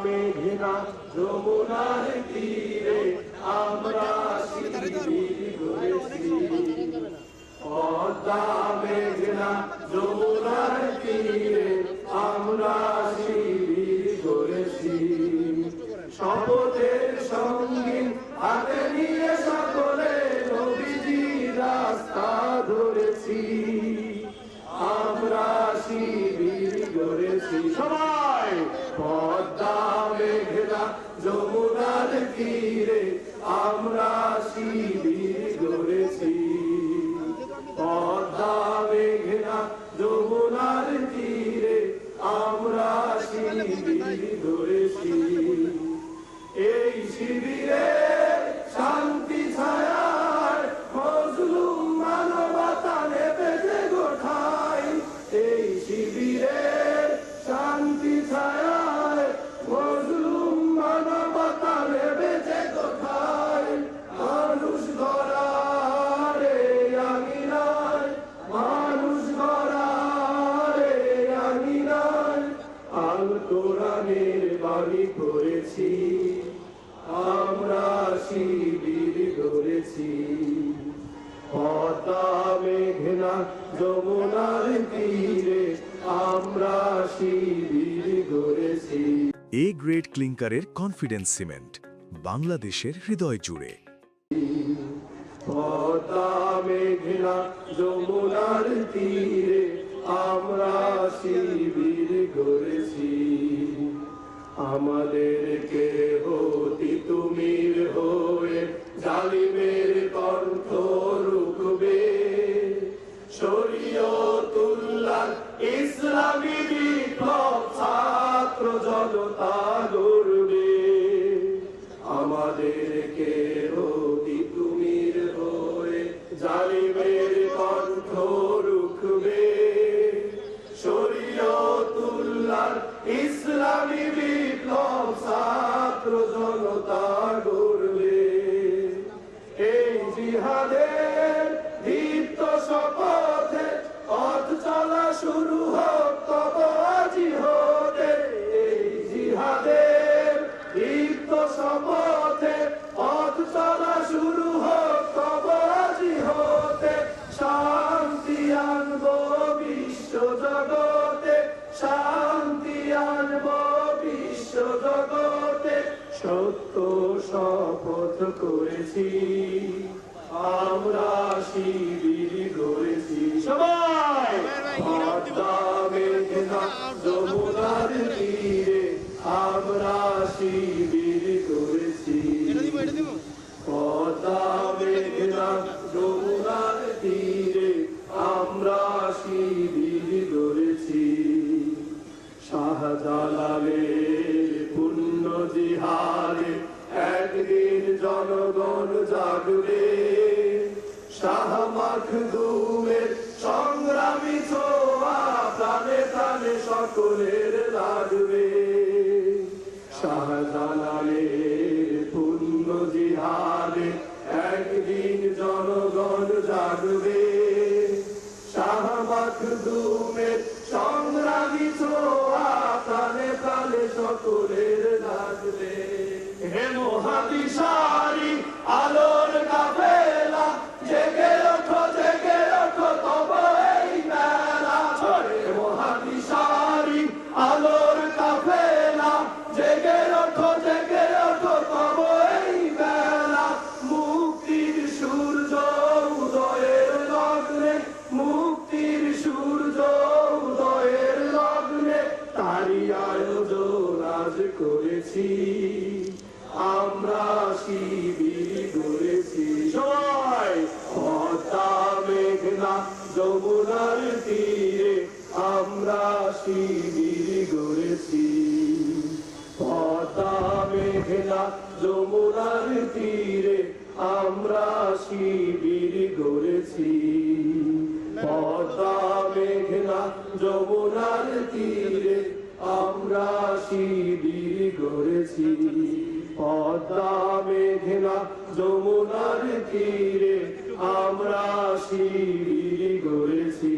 মেঘনা যমুনার তীরে আমরা শিবির গড়েছি। পদ্মা মেঘনা যমুনার তীরে আমরা শিবির গড়েছি। শপথের সঙ্গীন হাতে নিয়ে সকলে নবীজি রাস্তা ধরেছি। আমরা শিবির গড়েছি সবাই। পদ্মা মেঘনা যমুনার তীরে আমরা শিবির গড়েছি। পদ্মা মেঘনা যমুনার তীরে আমরা শিবির গড়েছি। এই শিবিরে শান্তি ছায়ায় মজলুম মানবতা নেপেছে গোঠায়। এই শিবিরে শান্তি ছায়ায় মজলুম মানবতা নেপেছে গোঠায়। মানুষ গড়ার এই আঙিনায়, মানুষ গড়ার এই আঙিনায় আল কোরআনের বাণী পড়েছি। আমরা শিবির গড়েছি। পদ্মা মেঘনা যমুনার তীরে আমরা শিবির গড়েছি। এ গ্রেড ক্লিংকারের কনফিডেন্স সিমেন্ট, বাংলাদেশের হৃদয় জুড়ে। পদ্মা মেঘনা যমুনার তীরে আমরা শিবির গড়েছি। আমাদেরকে হতি তুমির হয়ে জালিমের কণ্ঠ রুখবে। শরীয়তুল্লাহ ইসলামী বিপ্লব ছাত্র জনতা গড়বে। আমাদেরকে হতি তুমির হয়ে জালিমের কণ্ঠ রুখবে। শরীয়তুল্লাহ ইসলামী বিপ্লব ছাত্র জনতা গড়বে। এই জিহাদের দীপ্ত শপথে পথ চলা শুরু হোক তব আজি হতে। এই জিহাদের দীপ্ত শপথে পথ চলা শুরু হোক তব আজি হতে। শান্তি আনবো বিশ্ব জগতে, শান্তি আনবো বিশ্ব জগতে। সত্য শপথ করেছি, আমরা শিবির গড়েছি সবাই। পদ্মা মেঘনা যমুনার তীরে আমরা শিবির গড়েছি। পদ্মা মেঘনা যমুনার তীরে আমরা শিবির গড়েছি। শাহজালালের পুণ্য জিহাদে একদিন জনগণ জাগবে। শাহ মাখদুমের সংগ্রামী ছোঁয়া প্রাণে প্রাণে সকলের লাগবে। শাহজালালের পুণ্য জিহাদে একদিন জনগণ জাগবে। শাহ মাখদুমের সংগ্রামী ছোঁয়া প্রাণে প্রাণে সকলের লাগবে। হে মহাদিশারি আলোর কাফেলা জেগে ওঠো তব এই বেলা। হে মহাদিশারি আলোর কাফেলা জেগে ওঠো তব এই বেলা। মুক্তির সূর্য উদয়ের লগ্নে, মুক্তির সূর্য উদয়ের লগ্নে তারি আয়োজন আজ করেছি। আমরা শিবির গড়েছি সবাই। পদ্মা মেঘনা যমুনার তীরে আমরা শিবির গড়েছি। পদ্মা মেঘনা যমুনার তীরে আমরা শিবির গড়েছি। পদ্মা মেঘনা যমুনার তীরে আমরা শিবির গড়েছি। পদ্মা মেঘনা যমুনার তীরে আমরা শিবির গড়েছি।